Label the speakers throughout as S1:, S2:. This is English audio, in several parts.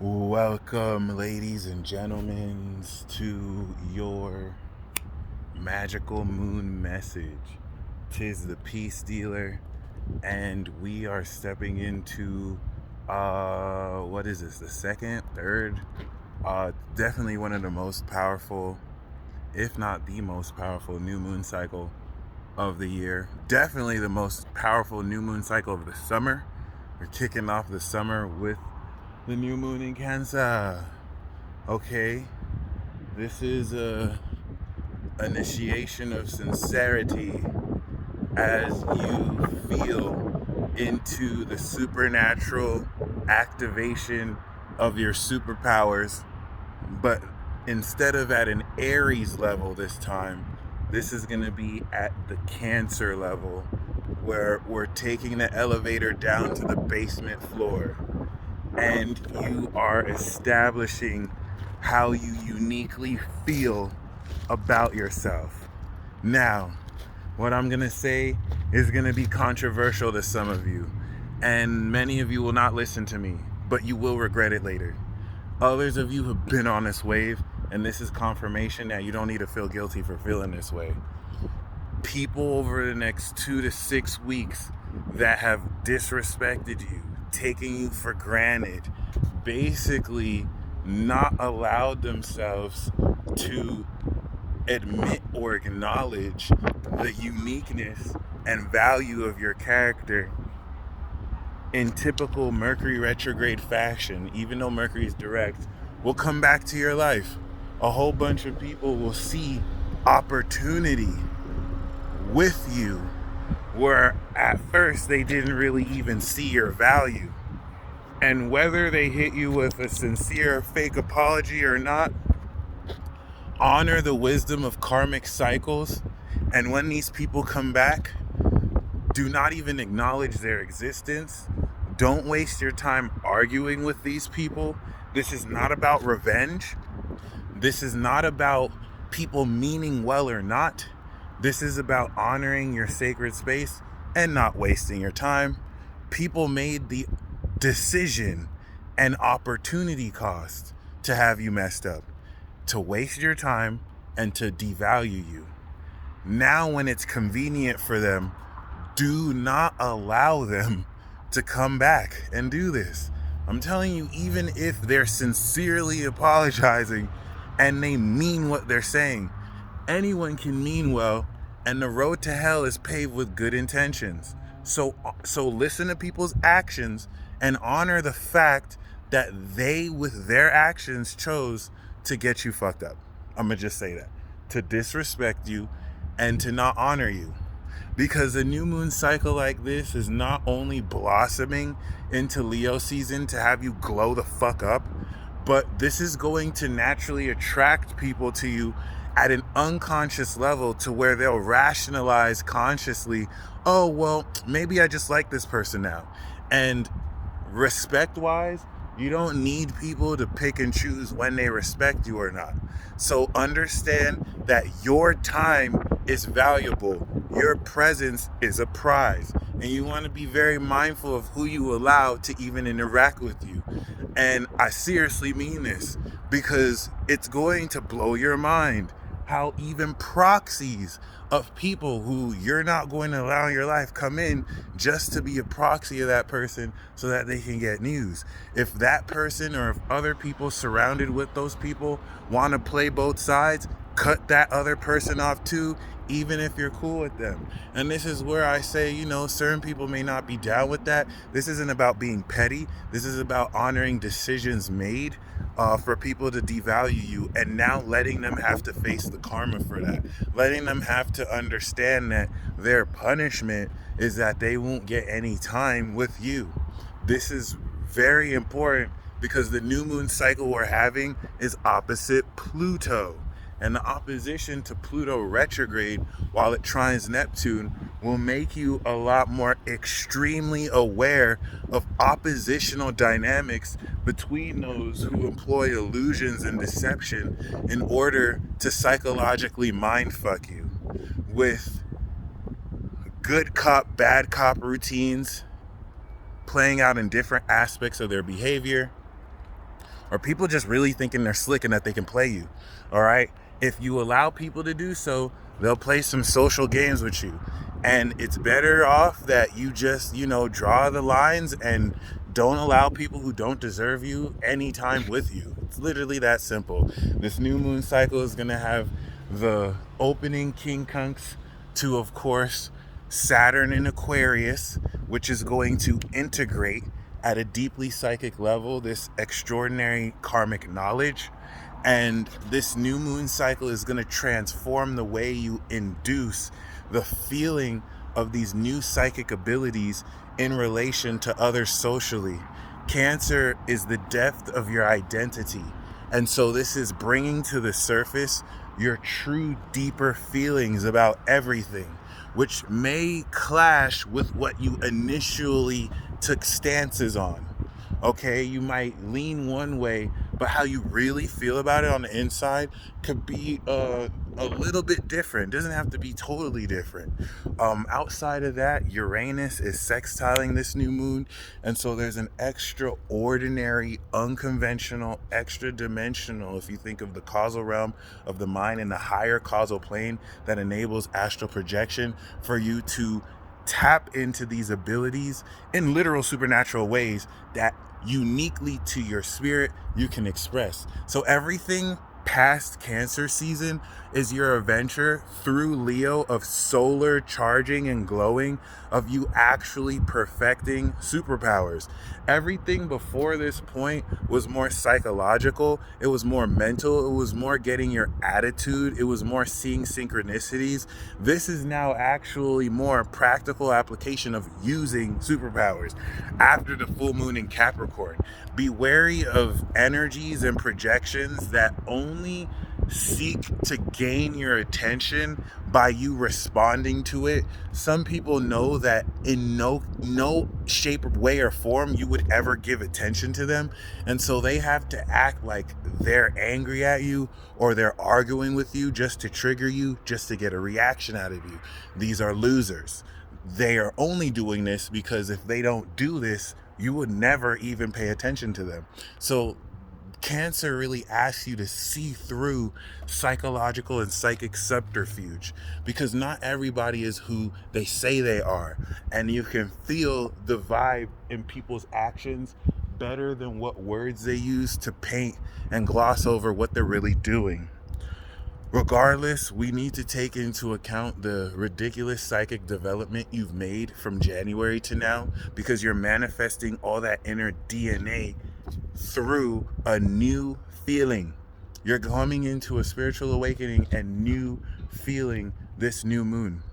S1: Welcome, ladies and gentlemen, to your magical moon message. Tis the peace dealer, and we are stepping into what is this? The second, third, definitely one of the most powerful, if not the most powerful, new moon cycle of the year. Definitely the most powerful new moon cycle of the summer. We're kicking off the summer with the new moon in Cancer. Okay, this is a initiation of sincerity as you feel into the supernatural activation of your superpowers, but instead of at an Aries level this time, this is going to be at the Cancer level, where we're taking the elevator down to the basement floor and you are establishing how you uniquely feel about yourself. Now, what I'm gonna say is gonna be controversial to some of you, and many of you will not listen to me, but you will regret it later. Others of you have been on this wave, and this is confirmation that you don't need to feel guilty for feeling this way. People over the next 2 to 6 weeks that have disrespected you, taking you for granted, basically not allowed themselves to admit or acknowledge the uniqueness and value of your character in typical Mercury retrograde fashion. Even though Mercury is direct, will come back to your life. A whole bunch of people will see opportunity with you where at first they didn't really even see your value. And whether they hit you with a sincere fake apology or not, honor the wisdom of karmic cycles. And when these people come back, do not even acknowledge their existence. Don't waste your time arguing with these people. This is not about revenge. This is not about people meaning well or not. This is about honoring your sacred space and not wasting your time. People made the decision and opportunity cost to have you messed up, to waste your time, and to devalue you. Now, when it's convenient for them, do not allow them to come back and do this. I'm telling you, even if they're sincerely apologizing and they mean what they're saying, anyone can mean well, and the road to hell is paved with good intentions. So listen to people's actions and honor the fact that they, with their actions, chose to get you fucked up. I'm gonna just say that. To disrespect you and to not honor you. Because a new moon cycle like this is not only blossoming into Leo season to have you glow the fuck up, but this is going to naturally attract people to you at an unconscious level to where they'll rationalize consciously, oh, well, maybe I just like this person now. And respect wise, you don't need people to pick and choose when they respect you or not. So understand that your time is valuable. Your presence is a prize. And you want to be very mindful of who you allow to even interact with you. And I seriously mean this, because it's going to blow your mind how even proxies of people who you're not going to allow in your life come in just to be a proxy of that person so that they can get news. If that person or if other people surrounded with those people want to play both sides, cut that other person off too, even if you're cool with them. And this is where I say, certain people may not be down with that. This isn't about being petty. This is about honoring decisions made for people to devalue you, and now letting them have to face the karma for that. Letting them have to understand that their punishment is that they won't get any time with you. This is very important because the new moon cycle we're having is opposite Pluto. And the opposition to Pluto retrograde, while it trines Neptune, will make you a lot more extremely aware of oppositional dynamics between those who employ illusions and deception in order to psychologically mindfuck you with good cop, bad cop routines playing out in different aspects of their behavior, or people just really thinking they're slick and that they can play you. All right. If you allow people to do so, they'll play some social games with you. And it's better off that you just, draw the lines and don't allow people who don't deserve you any time with you. It's literally that simple. This new moon cycle is going to have the opening quincunx to, of course, Saturn in Aquarius, which is going to integrate at a deeply psychic level this extraordinary karmic knowledge. And this new moon cycle is going to transform the way you induce the feeling of these new psychic abilities in relation to others socially. Cancer is the depth of your identity. And so this is bringing to the surface your true, deeper feelings about everything, which may clash with what you initially took stances on. Okay, you might lean one way, but how you really feel about it on the inside could be a little bit different. It doesn't have to be totally different. Outside of that, Uranus is sextiling this new moon, and so there's an extraordinary, unconventional, extra dimensional, if you think of the causal realm of the mind and the higher causal plane that enables astral projection for you to tap into these abilities in literal supernatural ways that uniquely to your spirit you can express. So everything past Cancer season is your adventure through Leo of solar charging and glowing, of you actually perfecting superpowers. Everything before this point was more psychological, it was more mental, it was more getting your attitude, it was more seeing synchronicities. This is now actually more practical application of using superpowers. After the full moon in Capricorn, be wary of energies and projections that only seek to gain your attention by you responding to it. Some people know that in no shape, way, or form you would ever give attention to them, and so they have to act like they're angry at you or they're arguing with you just to trigger you, just to get a reaction out of you. These are losers. They are only doing this because if they don't do this, you would never even pay attention to them. So Cancer really asks you to see through psychological and psychic subterfuge, because not everybody is who they say they are, and you can feel the vibe in people's actions better than what words they use to paint and gloss over what they're really doing. Regardless, we need to take into account the ridiculous psychic development you've made from January to now, because you're manifesting all that inner DNA through a new feeling. You're coming into a spiritual awakening and new feeling this new moon.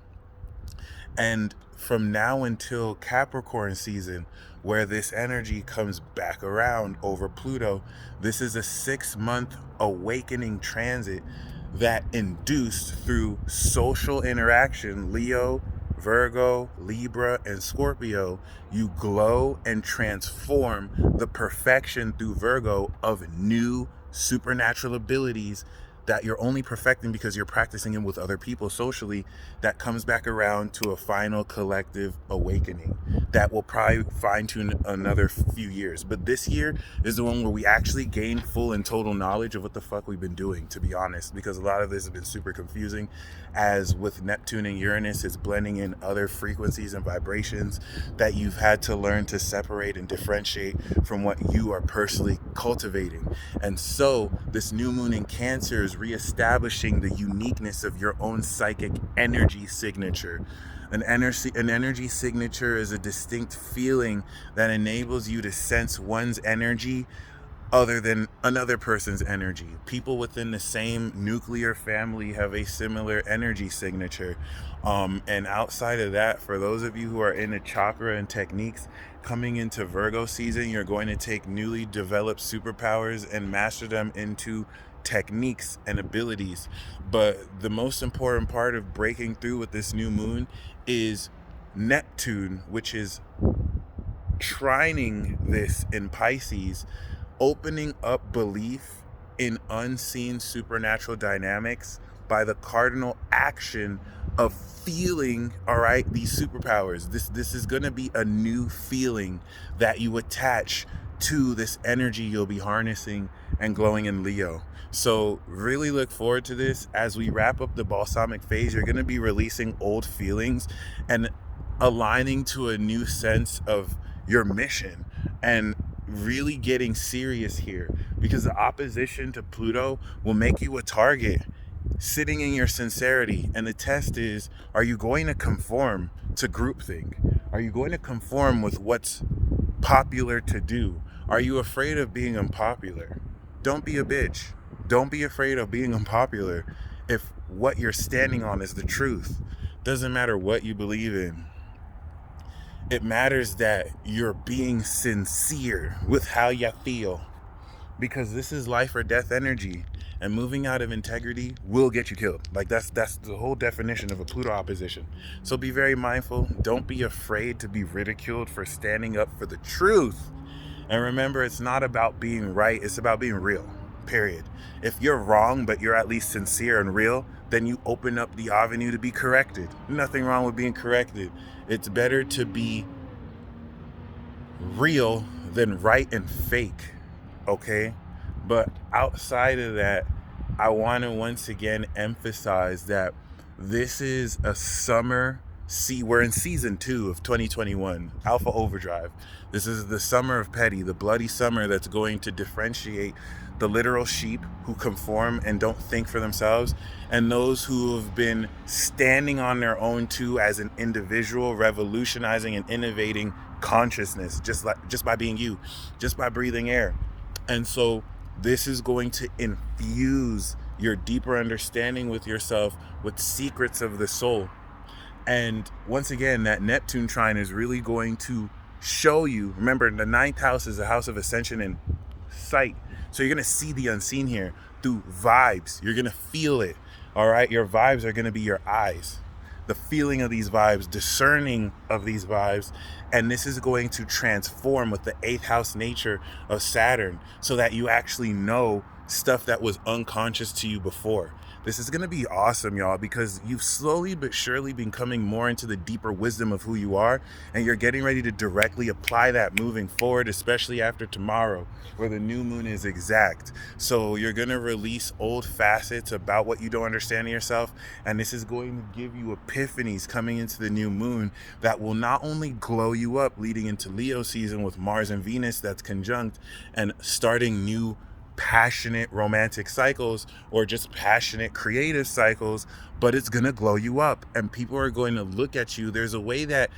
S1: And from now until Capricorn season, where this energy comes back around over Pluto, this is a 6-month awakening transit that induced through social interaction, Leo, Virgo, Libra, and Scorpio, you glow and transform the perfection through Virgo of new supernatural abilities that you're only perfecting because you're practicing them with other people socially. That comes back around to a final collective awakening that will probably fine-tune another few years. But this year is the one where we actually gain full and total knowledge of what the fuck we've been doing, to be honest, because a lot of this has been super confusing, as with Neptune and Uranus, it's blending in other frequencies and vibrations that you've had to learn to separate and differentiate from what you are personally cultivating. And so this new moon in Cancer is reestablishing the uniqueness of your own psychic energy signature. An energy signature is a distinct feeling that enables you to sense one's energy other than another person's energy. People within the same nuclear family have a similar energy signature. And outside of that, for those of you who are into chakra and techniques, coming into Virgo season, you're going to take newly developed superpowers and master them into techniques and abilities. But the most important part of breaking through with this new moon is Neptune, which is trining this in Pisces, opening up belief in unseen supernatural dynamics by the cardinal action of feeling, all right, these superpowers. This is going to be a new feeling that you attach to this energy you'll be harnessing and glowing in Leo. So really look forward to this. As we wrap up the balsamic phase, you're going to be releasing old feelings and aligning to a new sense of your mission, and really getting serious here, because the opposition to Pluto will make you a target sitting in your sincerity. And the test is, are you going to conform to groupthink? Are you going to conform with what's popular to do? Are you afraid of being unpopular? Don't be a bitch. Don't be afraid of being unpopular if what you're standing on is the truth. Doesn't matter what you believe in. It matters that you're being sincere with how you feel, because this is life or death energy, and moving out of integrity will get you killed. Like that's the whole definition of a Pluto opposition. So be very mindful. Don't be afraid to be ridiculed for standing up for the truth. And remember, it's not about being right, it's about being real. Period. If you're wrong but you're at least sincere and real, then you open up the avenue to be corrected. Nothing wrong with being corrected. It's better to be real than right and fake, okay? But outside of that, I want to once again emphasize that this is a summer. We're in season 2 of 2021, Alpha Overdrive. This is the summer of petty, the bloody summer that's going to differentiate the literal sheep who conform and don't think for themselves, and those who have been standing on their own too as an individual, revolutionizing and innovating consciousness, just by being you, just by breathing air. And so this is going to infuse your deeper understanding with yourself with secrets of the soul. And once again, that Neptune trine is really going to show you. Remember, the 9th house is a house of ascension and sight. So you're going to see the unseen here through vibes. You're going to feel it. All right. Your vibes are going to be your eyes. The feeling of these vibes, discerning of these vibes. And this is going to transform with the 8th house nature of Saturn, so that you actually know stuff that was unconscious to you before. This is going to be awesome, y'all, because you've slowly but surely been coming more into the deeper wisdom of who you are, and you're getting ready to directly apply that moving forward, especially after tomorrow, where the new moon is exact. So you're going to release old facets about what you don't understand in yourself, and this is going to give you epiphanies coming into the new moon that will not only glow you up leading into Leo season with Mars and Venus that's conjunct and starting new passionate romantic cycles, or just passionate creative cycles, but it's going to glow you up, and people are going to look at you. There's a way that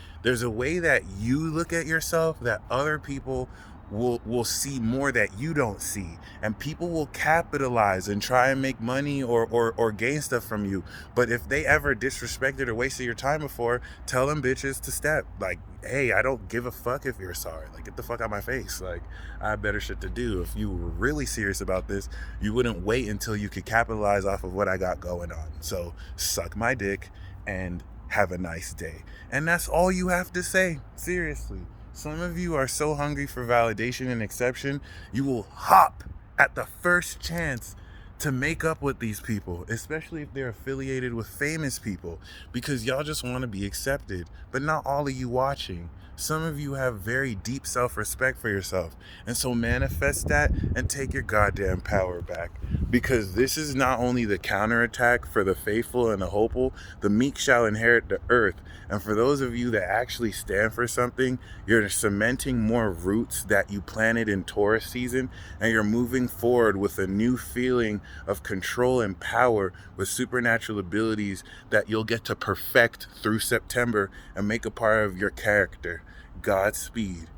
S1: you look at yourself that other people will see more that you don't see, and people will capitalize and try and make money or gain stuff from you. But if they ever disrespected or wasted your time before, tell them bitches to step. Like, hey, I don't give a fuck if you're sorry. Like, get the fuck out my face. Like, I have better shit to do. If you were really serious about this, you wouldn't wait until you could capitalize off of what I got going on. So suck my dick and have a nice day. And that's all you have to say. Seriously. Some of you are so hungry for validation and acceptance, you will hop at the first chance to make up with these people, especially if they're affiliated with famous people, because y'all just want to be accepted. But not all of you watching. Some of you have very deep self-respect for yourself, and so manifest that and take your goddamn power back, because this is not only the counterattack for the faithful and the hopeful. The meek shall inherit the earth. And for those of you that actually stand for something, you're cementing more roots that you planted in Taurus season, and you're moving forward with a new feeling of control and power with supernatural abilities that you'll get to perfect through September and make a part of your character. Godspeed.